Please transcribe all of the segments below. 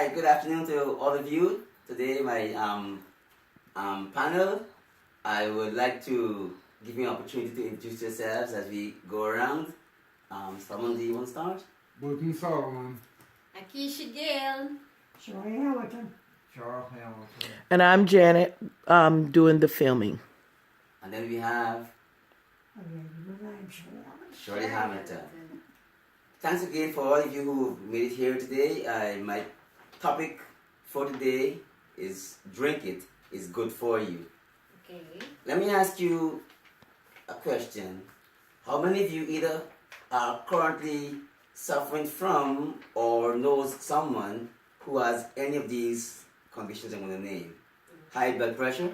Hi, good afternoon to all of you. Today, my panel, I would like to give you an opportunity to introduce yourselves as we go around. Someone, do you want to start? Burton Solomon. Akeisha Gale. Shirley Hamilton. Charles Hamilton. And I'm Janet, doing the filming. And then we have I'm Shirley Hamilton. Shirley Hamilton. Thanks again for all of you who made it here today. My topic for today is drink it is good for you. Okay. Let me ask you a question. How many of you either are currently suffering from or knows someone who has any of these conditions I'm going to name? High blood pressure,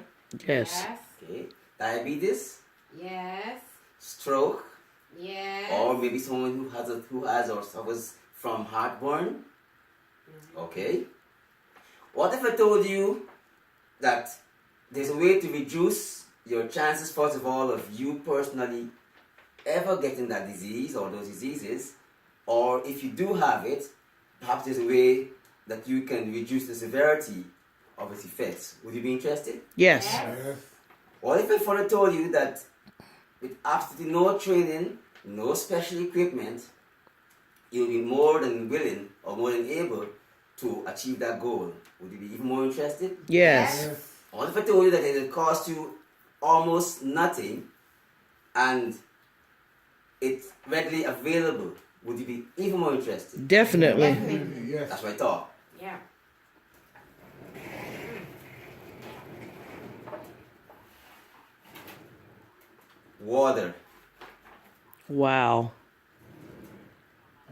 Yes. okay, diabetes, Yes. stroke, Yes. or maybe someone who has or suffers from heartburn. Okay. What if I told you that there's a way to reduce your chances, first of all, of you personally ever getting that disease or those diseases, or if you do have it, perhaps there's a way that you can reduce the severity of its effects. Would you be interested? Yes. Yes. What if I further told you that with absolutely no training, no special equipment, you'll be more than willing or more than able to achieve that goal? Would you be even more interested? Yes. Yes. What if I told you that it will cost you almost nothing and it's readily available? Would you be even more interested? Definitely. Definitely. Yes. That's what I thought. Yeah. Water. Wow.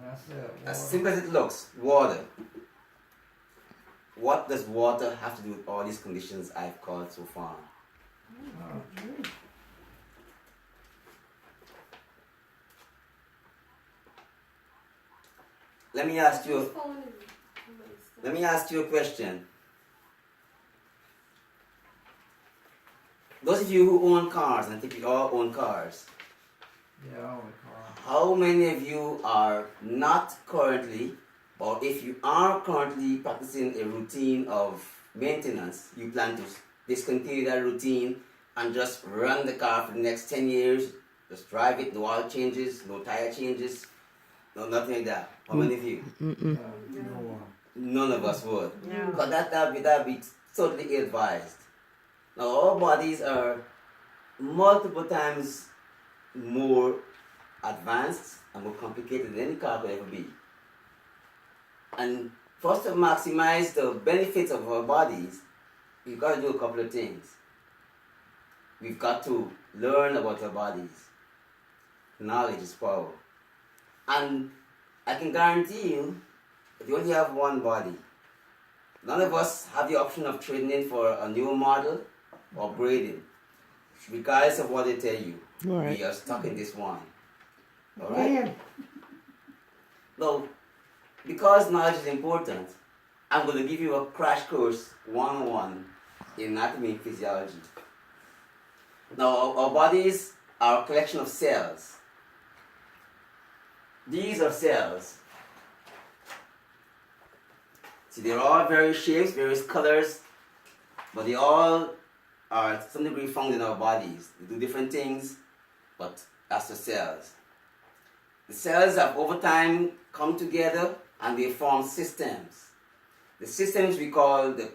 That's it. As simple as it looks, water. What does water have to do with all these conditions I've called so far? Let me ask you. Let me ask you a question. Those of you who own cars, and I think we all own cars, Yeah, all the car. how many of you are not currently, or if you are currently practicing a routine of maintenance, you plan to discontinue that routine and just run the car for the next 10 years, just drive it, no oil changes, no tire changes, no nothing like that? How many of you? No one. None of us would. No. Because that'd be totally ill-advised. Now our bodies are multiple times more advanced and more complicated than any car could ever be. And for us to maximize the benefits of our bodies, we've got to do a couple of things. We've got to learn about our bodies. Knowledge is power. And I can guarantee you, if you only have one body, none of us have the option of trading in for a newer model or upgrading. Regardless of what they tell you, All right. we are stuck in this one. Alright? Dan. Now, because knowledge is important, I'm going to give you a crash course 101 in anatomy and physiology. Now, our bodies are a collection of cells. These are cells. See, they're all various shapes, various colors, but they all are to some degree found in our bodies. They do different things, but that's the cells. The cells have over time come together and they form systems. The systems we call the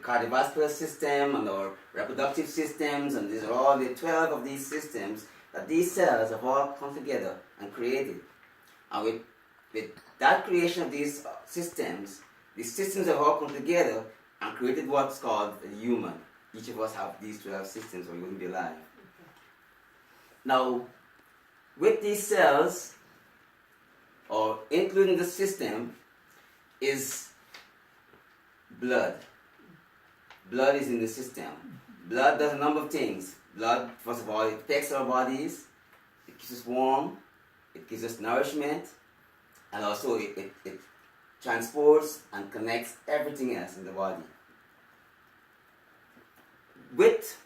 cardiovascular system and our reproductive systems, and these are all the 12 of these systems that these cells have all come together and created. And with that creation of these systems have all come together and created what's called a human. Each of us have these 12 systems or we wouldn't be alive. Now, with these cells, or including the system, is blood. Blood is in the system. Blood does a number of things. Blood, first of all, it protects our bodies, it keeps us warm, it gives us nourishment, and also it transports and connects everything else in the body. With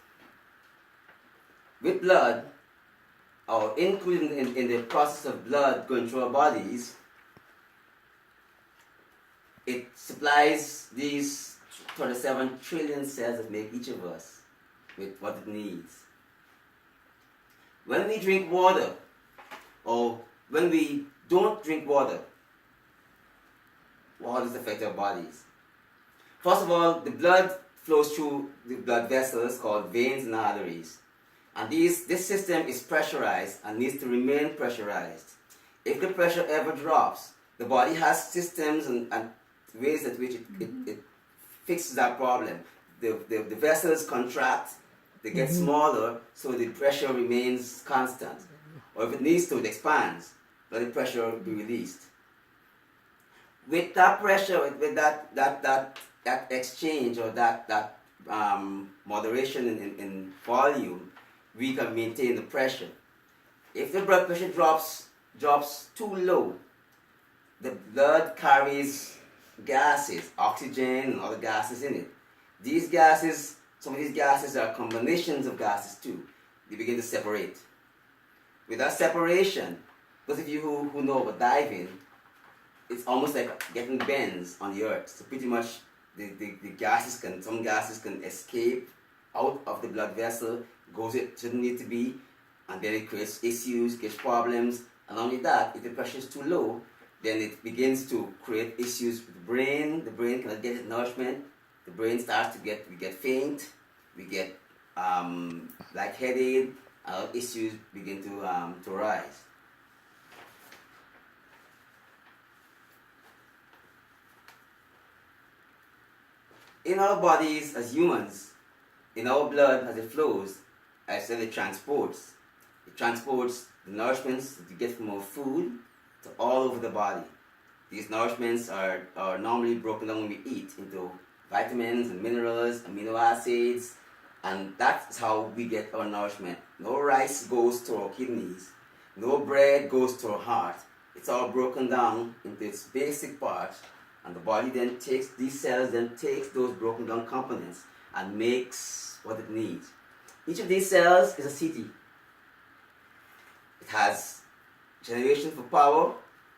blood, or including in the process of blood going through our bodies, It supplies these 27 trillion cells that make each of us with what it needs. When we drink water, or when we don't drink water, how does it affect our bodies? First of all, the blood flows through the blood vessels called veins and arteries. And this system is pressurized and needs to remain pressurized. If the pressure ever drops, the body has systems and ways at which it fixes that problem. The vessels contract, they get smaller, so the pressure remains constant. Or if it needs to, it expands, let the pressure be released. With that pressure, with that exchange or that moderation in volume, we can maintain the pressure. If the blood pressure drops too low, the blood carries gases, oxygen and other gases in it. These gases, some of these gases are combinations of gases too. They begin to separate. With that separation, those of you who know about diving, it's almost like getting bends on the earth. So pretty much some gases can escape out of the blood vessel, goes it shouldn't need to be, and then it creates issues, gets problems. And not only that, if the pressure is too low, then it begins to create issues with the brain. The brain cannot get its nourishment. The brain starts to we get faint, we get lightheaded, and other issues begin to rise. In our bodies as humans, in our blood as it flows, I said it transports. It transports the nourishments that you get from our food to all over the body. These nourishments are normally broken down when we eat into vitamins and minerals, amino acids, and that's how we get our nourishment. No rice goes to our kidneys, no bread goes to our heart. It's all broken down into its basic parts, and the body then takes these cells, takes those broken down components and makes what it needs. Each of these cells is a city. It has generation for power,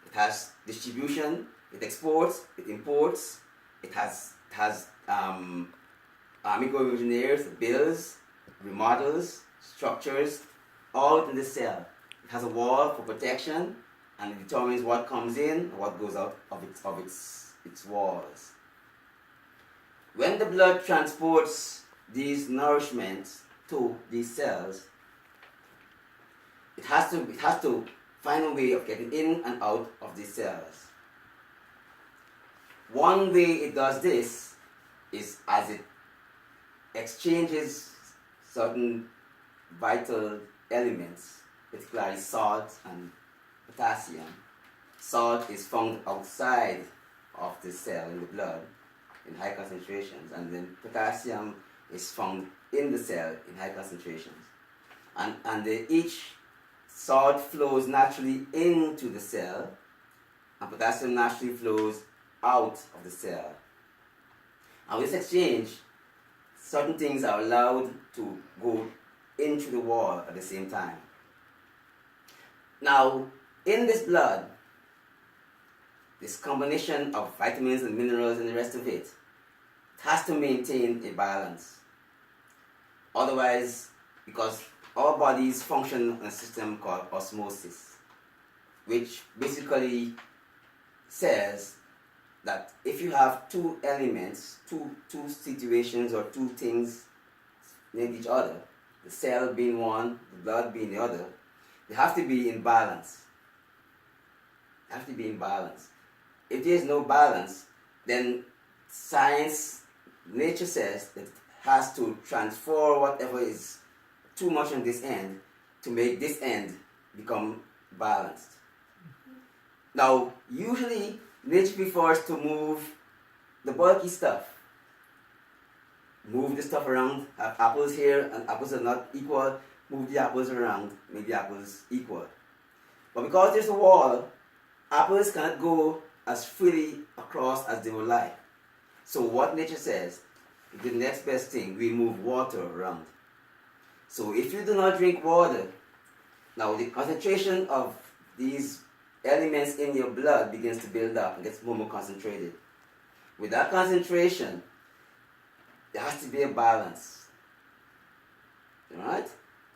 it has distribution, it exports, it imports, it has microengineers, builds, remodels, structures, all within the cell. It has a wall for protection, and it determines what comes in and what goes out of its walls. When the blood transports these nourishments to these cells, it has to find a way of getting in and out of these cells. One way it does this is as it exchanges certain vital elements, particularly salt and potassium. Salt is found outside of the cell in the blood in high concentrations, and then potassium is found in the cell in high concentrations. And each salt flows naturally into the cell, and potassium naturally flows out of the cell. And with this exchange, certain things are allowed to go into the wall at the same time. Now, in this blood, this combination of vitamins and minerals and the rest of it has to maintain a balance. Otherwise, because our bodies function in a system called osmosis, which basically says that if you have two elements, two situations or two things near each other, the cell being one, the blood being the other, they have to be in balance. They have to be in balance. If there is no balance, then science, nature says that it has to transfer whatever is too much on this end to make this end become balanced. Now, usually nature prefers to move the bulky stuff. Move the stuff around, have apples here and apples are not equal, move the apples around, make the apples equal. But because there's a wall, apples cannot go as freely across as they would like. So what nature says, the next best thing, we move water around. So if you do not drink water, now the concentration of these elements in your blood begins to build up and gets more concentrated. With that concentration, there has to be a balance. Right?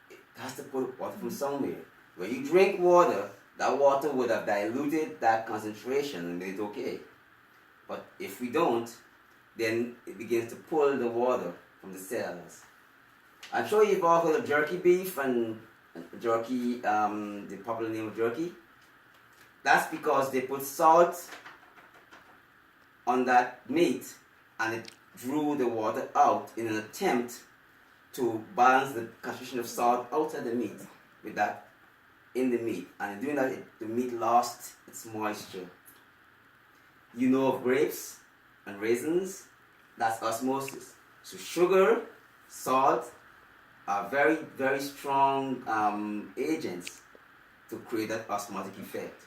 It has to put water from somewhere. When you drink water, that water would have diluted that concentration and made it okay. But if we don't, then it begins to pull the water from the cells. I'm sure you've all heard of jerky beef and jerky, the popular name of jerky. That's because they put salt on that meat and it drew the water out in an attempt to balance the concentration of salt outside the meat with that in the meat. And in doing that, the meat lost its moisture. You know of grapes and raisins, that's osmosis. So sugar, salt are very, very strong agents to create that osmotic effect.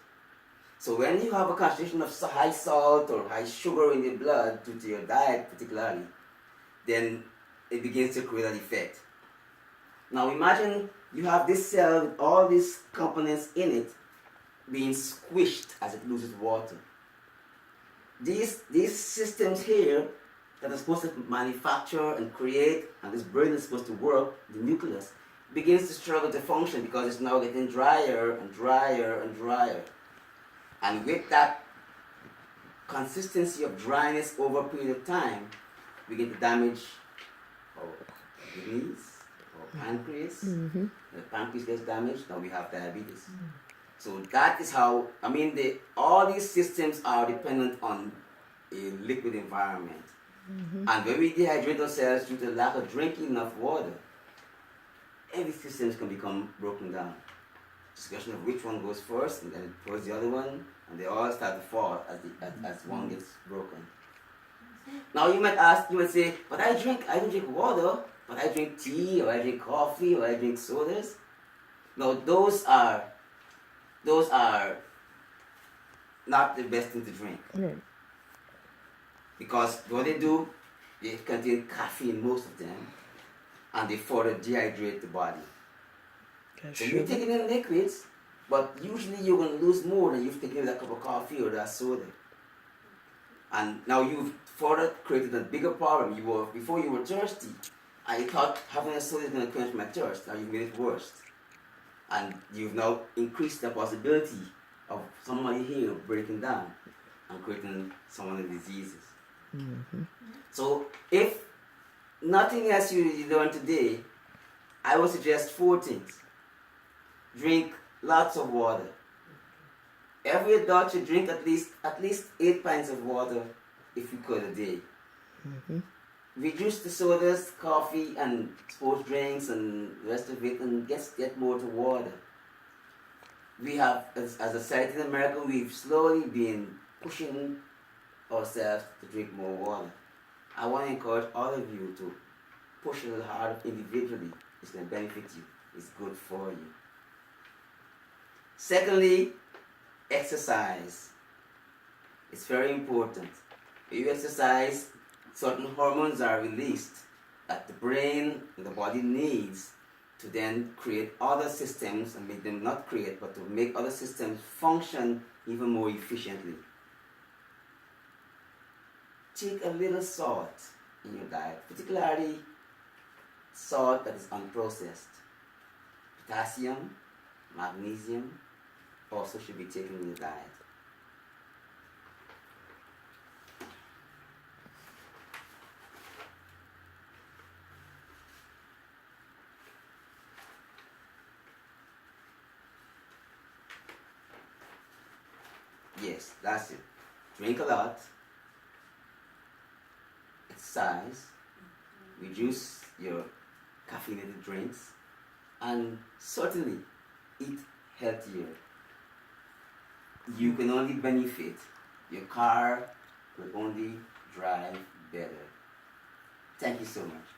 So when you have a concentration of high salt or high sugar in your blood due to your diet particularly, then it begins to create an effect. Now imagine you have this cell with all these components in it being squished as it loses water. These systems here that are supposed to manufacture and create, and this brain is supposed to work, the nucleus, begins to struggle to function because it's now getting drier and drier and drier. And with that consistency of dryness over a period of time, we get to damage our kidneys, our pancreas. The pancreas gets damaged, now we have diabetes. So that is how, all these systems are dependent on a liquid environment. And when we dehydrate ourselves due to the lack of drinking enough water, every system can become broken down. Discussion of which one goes first, and then it pulls the other one, and they all start to fall as one gets broken. Now you might say, but I don't drink water, but I drink tea, or I drink coffee, or I drink sodas. No, those are not the best thing to drink. Right. Because what they do, they contain caffeine, most of them, and they further dehydrate the body. So you're taking in liquids, but usually you're going to lose more than you've taken in that cup of coffee or that soda. And now you've further created a bigger problem. Before you were thirsty, and you thought having a soda is going to quench my thirst. Now you've made it worse. And you've now increased the possibility of somebody here breaking down and creating some of the diseases. So if nothing else you learned today, I would suggest 4 things. Drink lots of water. Every adult should drink at least 8 pints of water if you could a day. Reduce the sodas, coffee, and sports drinks and the rest of it, and get more to water. We have, as a society in America, we've slowly been pushing ourselves to drink more water. I want to encourage all of you to push a little harder individually. It's going to benefit you. It's good for you. Secondly, exercise. It's very important. When you exercise, certain hormones are released that the brain and the body needs to then create other systems, and make them not create, but to make other systems function even more efficiently. Take a little salt in your diet, particularly salt that is unprocessed. Potassium, magnesium also should be taken in your diet. Yes, that's it. Drink a lot, exercise, reduce your caffeinated drinks, and certainly eat healthier. You can only benefit. Your car will only drive better. Thank you so much.